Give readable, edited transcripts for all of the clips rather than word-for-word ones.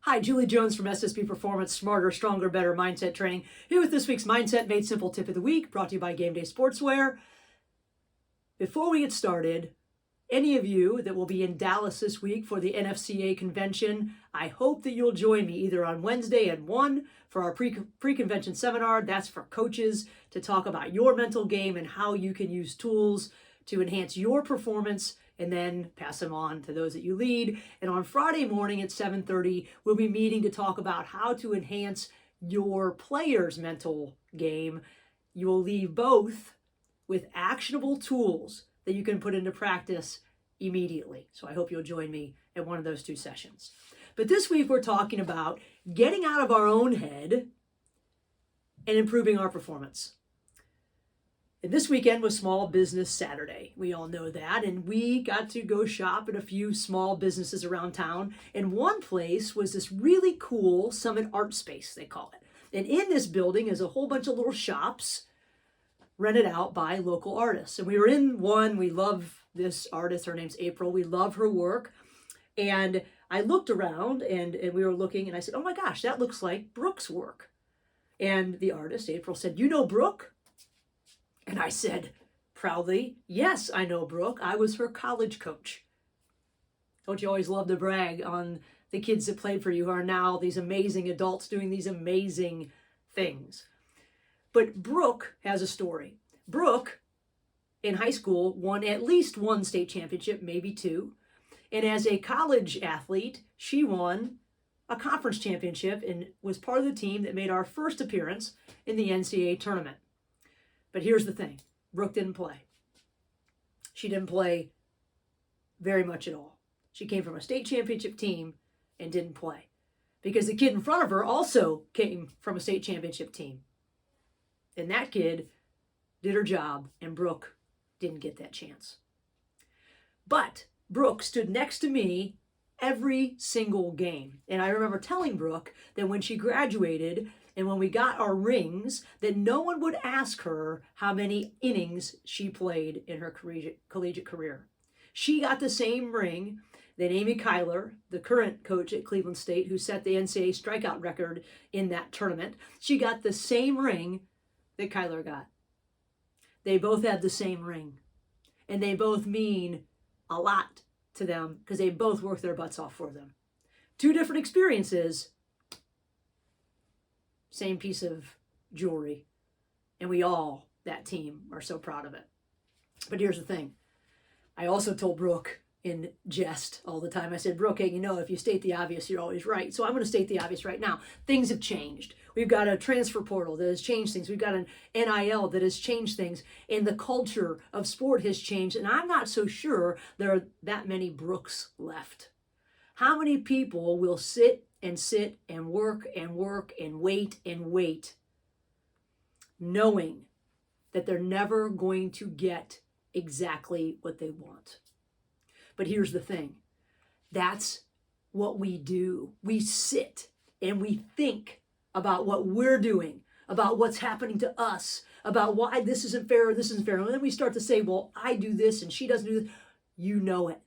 Hi, Julie Jones from SSP Performance, Smarter, Stronger, Better Mindset Training, here with this week's Mindset Made Simple Tip of the Week, brought to you by Game Day Sportswear. Before we get started, any of you that will be in Dallas this week for the NFCA convention, I hope that you'll join me either on Wednesday at 1 for our pre-convention seminar. That's for coaches to talk about your mental game and how you can use tools to enhance your performance and then pass them on to those that you lead. And on Friday morning at 7:30, we'll be meeting to talk about how to enhance your players' mental game. You will leave both with actionable tools that you can put into practice immediately. So I hope you'll join me at one of those two sessions. But this week we're talking about getting out of our own head and improving our performance. And this weekend was Small Business Saturday. We all know that. And we got to go shop at a few small businesses around town. And one place was this really cool Summit Art Space, they call it. And in this building is a whole bunch of little shops rented out by local artists. And we were in one. We love this artist. Her name's April. We love her work. And I looked around and we were looking and I said, oh my gosh, that looks like Brooke's work. And the artist, April, said, you know Brooke? And I said proudly, yes, I know Brooke. I was her college coach. Don't you always love to brag on the kids that played for you who are now these amazing adults doing these amazing things? But Brooke has a story. Brooke, in high school, won at least one state championship, maybe two. And as a college athlete, she won a conference championship and was part of the team that made our first appearance in the NCAA tournament. But here's the thing, Brooke didn't play. She didn't play very much at all. She came from a state championship team and didn't play because the kid in front of her also came from a state championship team. And that kid did her job and Brooke didn't get that chance. But Brooke stood next to me every single game. And I remember telling Brooke that when she graduated and when we got our rings, that no one would ask her how many innings she played in her collegiate career. She got the same ring that Amy Kyler, the current coach at Cleveland State, who set the NCAA strikeout record in that tournament, she got the same ring that Kyler got. They both had the same ring. And they both mean a lot to them because they both worked their butts off for them. Two different experiences, same piece of jewelry. And we all, that team, are so proud of it. But here's the thing. I also told Brooke in jest all the time, I said, Brooke, hey, you know, if you state the obvious, you're always right. So I'm going to state the obvious right now. Things have changed. We've got a transfer portal that has changed things. We've got an NIL that has changed things. And the culture of sport has changed. And I'm not so sure there are that many Brookes left. How many people will sit and work and wait, knowing that they're never going to get exactly what they want? But here's the thing. That's what we do. We sit and we think about what we're doing, about what's happening to us, about why this isn't fair or this isn't fair. And then we start to say, well, I do this and she doesn't do this. You know it.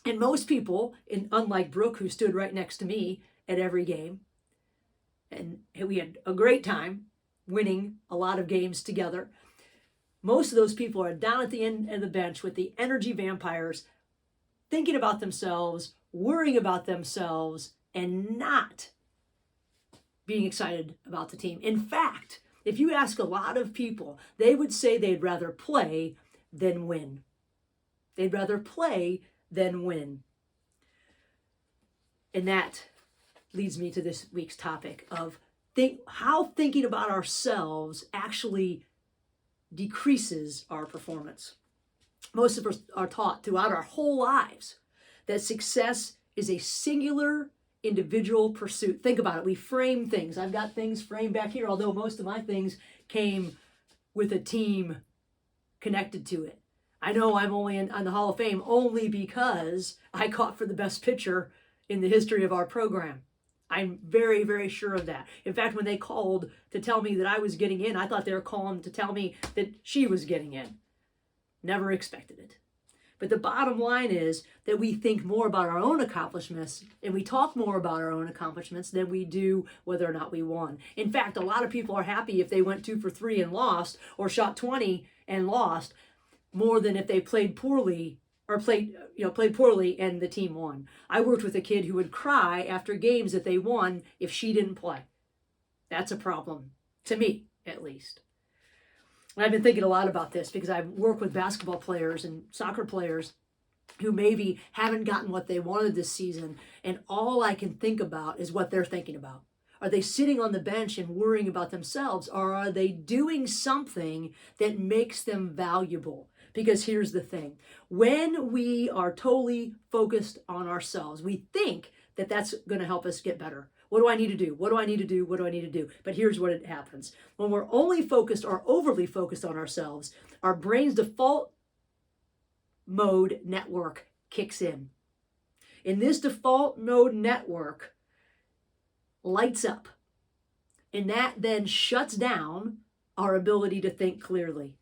And most people, unlike Brooke, who stood right next to me at every game, and we had a great time winning a lot of games together, most of those people are down at the end of the bench with the energy vampires, thinking about themselves, worrying about themselves, and not being excited about the team. In fact, if you ask a lot of people, they would say they'd rather play than win. They'd rather play than win. And that leads me to this week's topic of how thinking about ourselves actually decreases our performance. Most of us are taught throughout our whole lives that success is a singular individual pursuit. Think about it. We frame things. I've got things framed back here, although most of my things came with a team connected to it. I know I'm only on the Hall of Fame only because I caught for the best pitcher in the history of our program. I'm very, very sure of that. In fact, when they called to tell me that I was getting in, I thought they were calling to tell me that she was getting in. Never expected it. But the bottom line is that we think more about our own accomplishments and we talk more about our own accomplishments than we do whether or not we won. In fact, a lot of people are happy if they went 2 for 3 and lost, or shot 20 and lost, more than if they played poorly or played poorly and the team won. I worked with a kid who would cry after games that they won if she didn't play. That's a problem, to me at least. And I've been thinking a lot about this because I work with basketball players and soccer players who maybe haven't gotten what they wanted this season, and all I can think about is what they're thinking about. Are they sitting on the bench and worrying about themselves, or are they doing something that makes them valuable? Because here's the thing. When we are totally focused on ourselves, we think that that's going to help us get better. What do I need to do? What do I need to do? What do I need to do? But here's what it happens. When we're only focused or overly focused on ourselves, our brain's default mode network kicks in. And this default mode network lights up. And that then shuts down our ability to think clearly.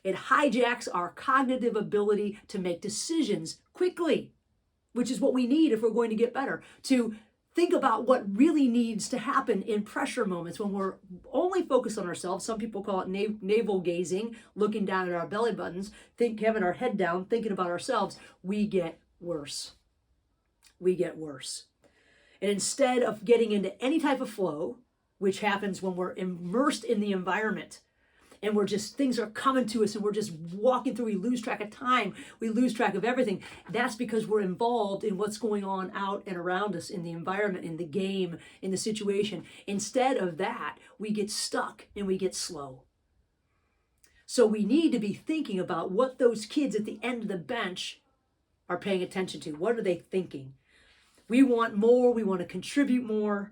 It hijacks our cognitive ability to make decisions quickly, which is what we need if we're going to get better. To think about what really needs to happen in pressure moments when we're only focused on ourselves. Some people call it navel gazing, looking down at our belly buttons, having our head down, thinking about ourselves. We get worse. We get worse. And instead of getting into any type of flow, which happens when we're immersed in the environment, and things are coming to us and we're just walking through, we lose track of time, we lose track of everything. That's because we're involved in what's going on out and around us in the environment, in the game, in the situation. Instead of that, we get stuck and we get slow. So we need to be thinking about what those kids at the end of the bench are paying attention to. What are they thinking? We want more, we want to contribute more,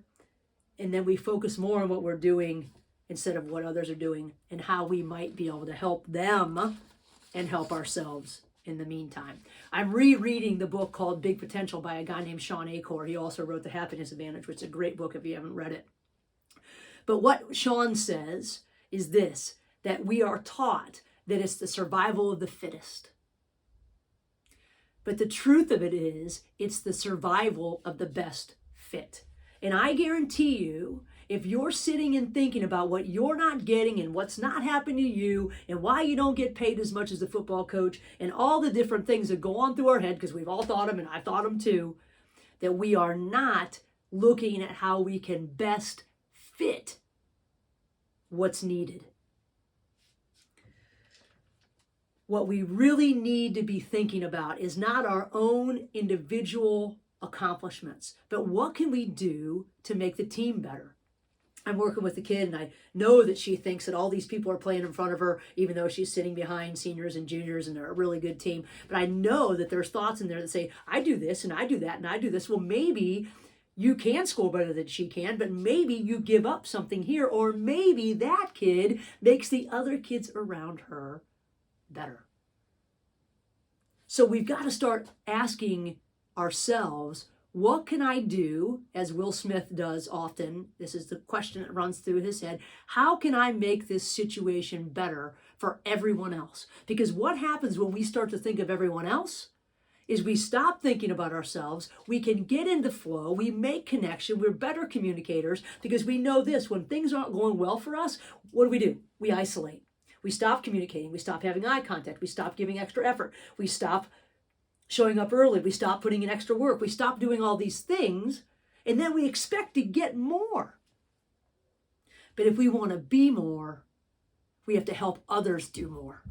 and then we focus more on what we're doing instead of what others are doing and how we might be able to help them and help ourselves in the meantime. I'm rereading the book called Big Potential by a guy named Shawn Achor. He also wrote The Happiness Advantage, which is a great book if you haven't read it. But what Shawn says is this, that we are taught that it's the survival of the fittest. But the truth of it is, it's the survival of the best fit. And I guarantee you, if you're sitting and thinking about what you're not getting and what's not happening to you and why you don't get paid as much as the football coach and all the different things that go on through our head, because we've all thought them and I've thought them too, that we are not looking at how we can best fit what's needed. What we really need to be thinking about is not our own individual accomplishments, but what can we do to make the team better? I'm working with a kid and I know that she thinks that all these people are playing in front of her, even though she's sitting behind seniors and juniors and they're a really good team. But I know that there's thoughts in there that say, I do this and I do that and I do this. Well, maybe you can score better than she can, but maybe you give up something here, or maybe that kid makes the other kids around her better. So we've got to start asking ourselves, what can I do, as Will Smith does often? This is the question that runs through his head. How can I make this situation better for everyone else? Because what happens when we start to think of everyone else is we stop thinking about ourselves. We can get into flow. We make connection. We're better communicators because we know this. When things aren't going well for us, what do? We isolate. We stop communicating. We stop having eye contact. We stop giving extra effort. We stop showing up early. We stop putting in extra work. We stop doing all these things, and then we expect to get more. But if we want to be more, we have to help others do more.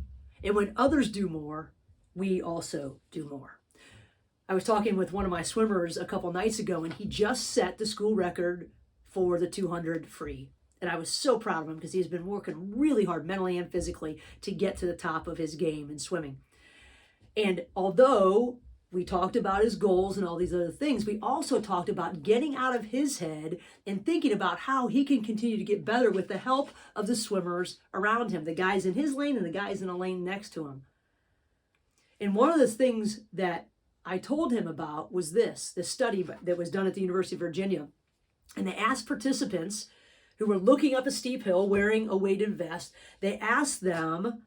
And when others do more, we also do more. I was talking with one of my swimmers a couple nights ago, and he just set the school record for the 200 free. And I was so proud of him because he's been working really hard mentally and physically to get to the top of his game in swimming. And although we talked about his goals and all these other things, we also talked about getting out of his head and thinking about how he can continue to get better with the help of the swimmers around him, the guys in his lane and the guys in the lane next to him. And one of the things that I told him about was this study that was done at the University of Virginia. And they asked participants who were looking up a steep hill wearing a weighted vest, they asked them,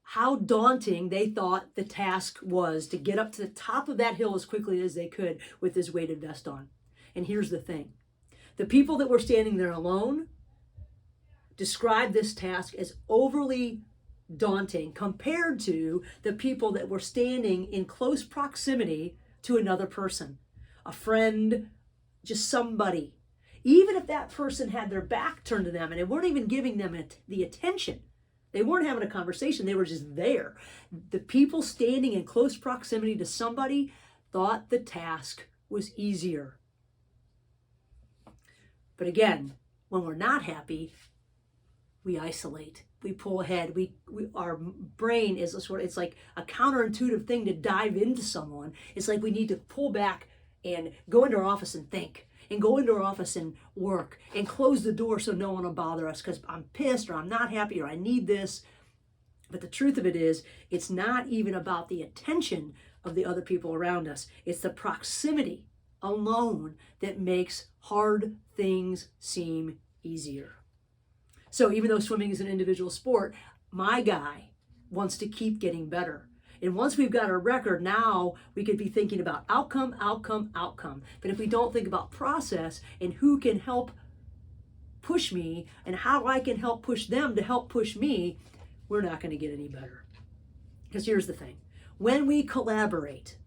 how daunting they thought the task was to get up to the top of that hill as quickly as they could with this weighted vest on. And here's the thing. The people that were standing there alone described this task as overly daunting compared to the people that were standing in close proximity to another person, a friend, just somebody. Even if that person had their back turned to them and they weren't even giving them the attention, they weren't having a conversation, they were just there. The people standing in close proximity to somebody thought the task was easier. But again, when we're not happy, we isolate, we pull ahead, our brain is it's like a counterintuitive thing to dive into someone. It's like we need to pull back and go into our office and think, and go into our office and work, and close the door so no one will bother us because I'm pissed or I'm not happy or I need this. But the truth of it is, it's not even about the attention of the other people around us. It's the proximity alone that makes hard things seem easier. So even though swimming is an individual sport, my guy wants to keep getting better. And once we've got a record, now we could be thinking about outcome, outcome, outcome. But if we don't think about process and who can help push me and how I can help push them to help push me, we're not going to get any better. Because here's the thing. When we collaborate,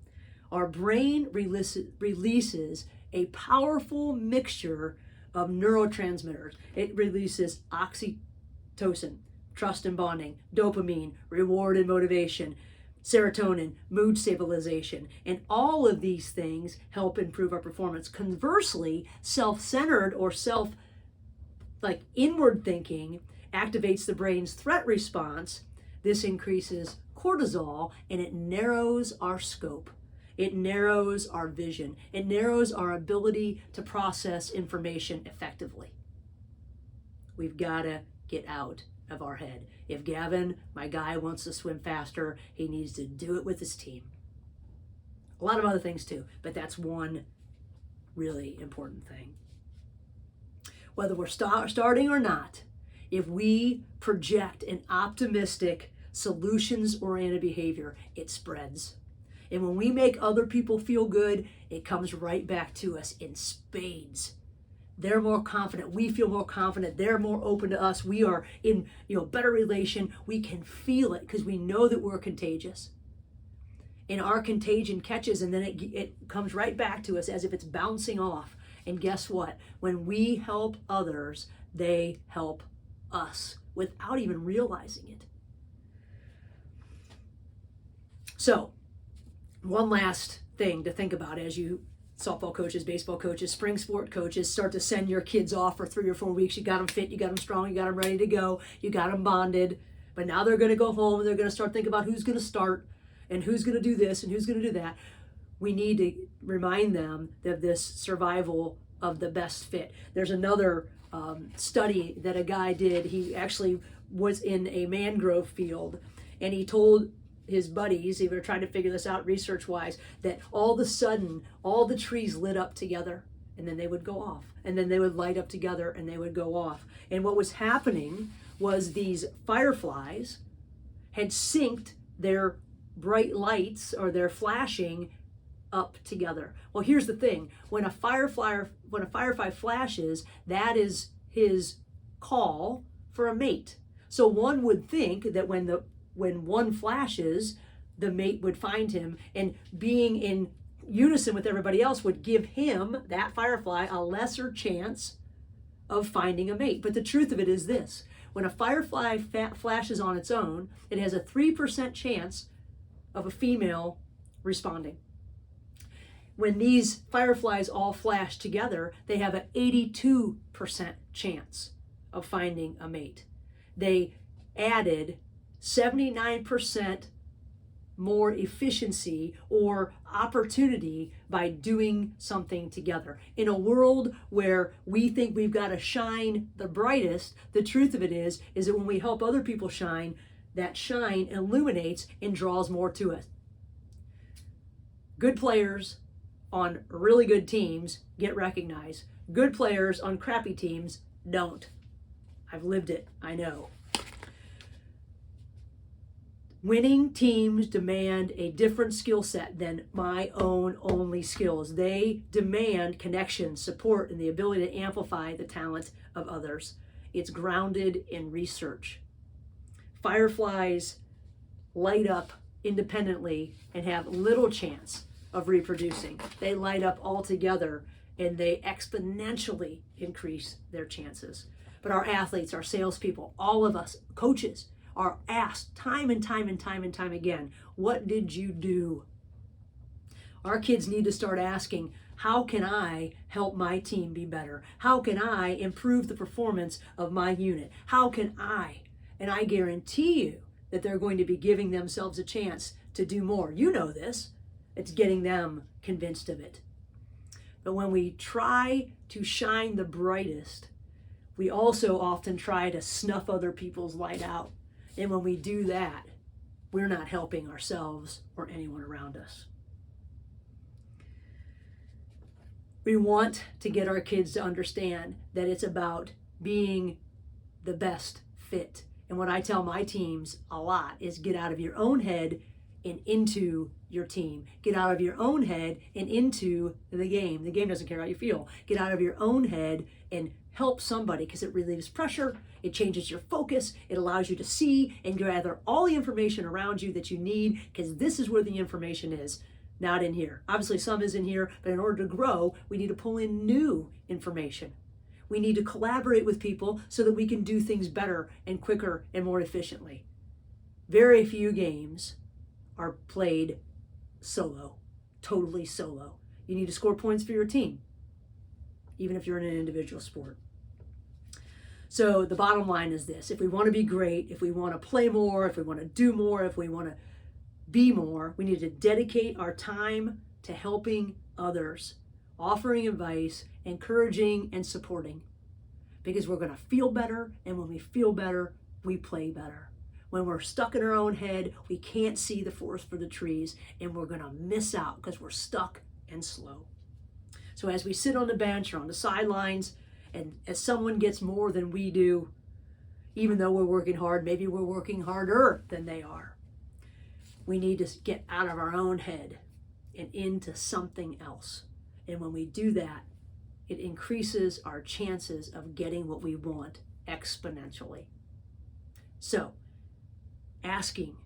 our brain releases a powerful mixture of neurotransmitters. It releases oxytocin, trust and bonding, dopamine, reward and motivation, serotonin, mood stabilization, and all of these things help improve our performance. Conversely, self-centered or inward thinking activates the brain's threat response. This increases cortisol and it narrows our scope. It narrows our vision. It narrows our ability to process information effectively. We've got to get out of our head. If Gavin, my guy, wants to swim faster, he needs to do it with his team. A lot of other things too, but that's one really important thing. Whether we're starting or not, if we project an optimistic, solutions-oriented behavior, it spreads. And when we make other people feel good, it comes right back to us in spades. They're more confident. We feel more confident. They're more open to us. We are in better relation. We can feel it because we know that we're contagious. And our contagion catches, and then it comes right back to us as if it's bouncing off. And guess what? When we help others, they help us without even realizing it. So, one last thing to think about as you softball coaches, baseball coaches, spring sport coaches start to send your kids off for 3 or 4 weeks. You got them fit, you got them strong, you got them ready to go, you got them bonded. But now they're going to go home and they're going to start thinking about who's going to start and who's going to do this and who's going to do that. We need to remind them of this survival of the best fit. There's another study that a guy did. He actually was in a mangrove field and he told his buddies, they were trying to figure this out research-wise, that all of a sudden, all the trees lit up together, and then they would go off. And then they would light up together, and they would go off. And what was happening was these fireflies had synced their bright lights, or their flashing, up together. Well, here's the thing. When a firefly flashes, that is his call for a mate. So one would think that when one flashes, the mate would find him, and being in unison with everybody else would give him, that firefly, a lesser chance of finding a mate. But the truth of it is this. When a firefly flashes on its own, it has a 3% chance of a female responding. When these fireflies all flash together, they have an 82% chance of finding a mate. They added 79% more efficiency or opportunity by doing something together. In a world where we think we've got to shine the brightest, the truth of it is that when we help other people shine, that shine illuminates and draws more to us. Good players on really good teams get recognized. Good players on crappy teams don't. I've lived it, I know. Winning teams demand a different skill set than my own only skills. They demand connection, support, and the ability to amplify the talent of others. It's grounded in research. Fireflies light up independently and have little chance of reproducing. They light up all together and they exponentially increase their chances. But our athletes, our salespeople, all of us, coaches, are asked time and time and time and time again, what did you do? Our kids need to start asking, how can I help my team be better? How can I improve the performance of my unit? How can I? And I guarantee you that they're going to be giving themselves a chance to do more. You know this. It's getting them convinced of it. But when we try to shine the brightest, we also often try to snuff other people's light out. And when we do that, we're not helping ourselves or anyone around us. We want to get our kids to understand that it's about being the best fit. And what I tell my teams a lot is get out of your own head and into your team. Get out of your own head and into the game. The game doesn't care how you feel. Get out of your own head and help somebody, because it relieves pressure, it changes your focus, it allows you to see and gather all the information around you that you need, because this is where the information is, not in here. Obviously some is in here, but in order to grow, we need to pull in new information. We need to collaborate with people so that we can do things better and quicker and more efficiently. Very few games are played solo, totally solo. You need to score points for your team, even if you're in an individual sport. So the bottom line is this: if we want to be great, if we want to play more, if we want to do more, if we want to be more, we need to dedicate our time to helping others, offering advice, encouraging and supporting, because we're going to feel better, and when we feel better, we play better. When we're stuck in our own head, we can't see the forest for the trees, and we're going to miss out because we're stuck and slow. So as we sit on the bench or on the sidelines, and as someone gets more than we do, even though we're working hard, maybe we're working harder than they are, we need to get out of our own head and into something else. And when we do that, it increases our chances of getting what we want exponentially. So, asking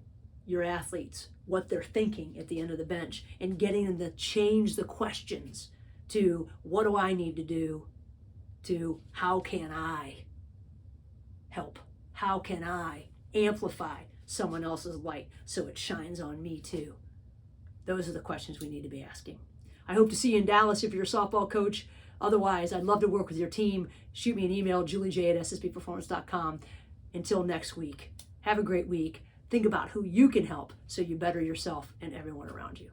your athletes what they're thinking at the end of the bench and getting them to change the questions to what do I need to do, to how can I help? How can I amplify someone else's light so it shines on me too? Those are the questions we need to be asking. I hope to see you in Dallas if you're a softball coach. Otherwise, I'd love to work with your team. Shoot me an email, juliej@ssbperformance.com. Until next week, have a great week. Think about who you can help so you better yourself and everyone around you.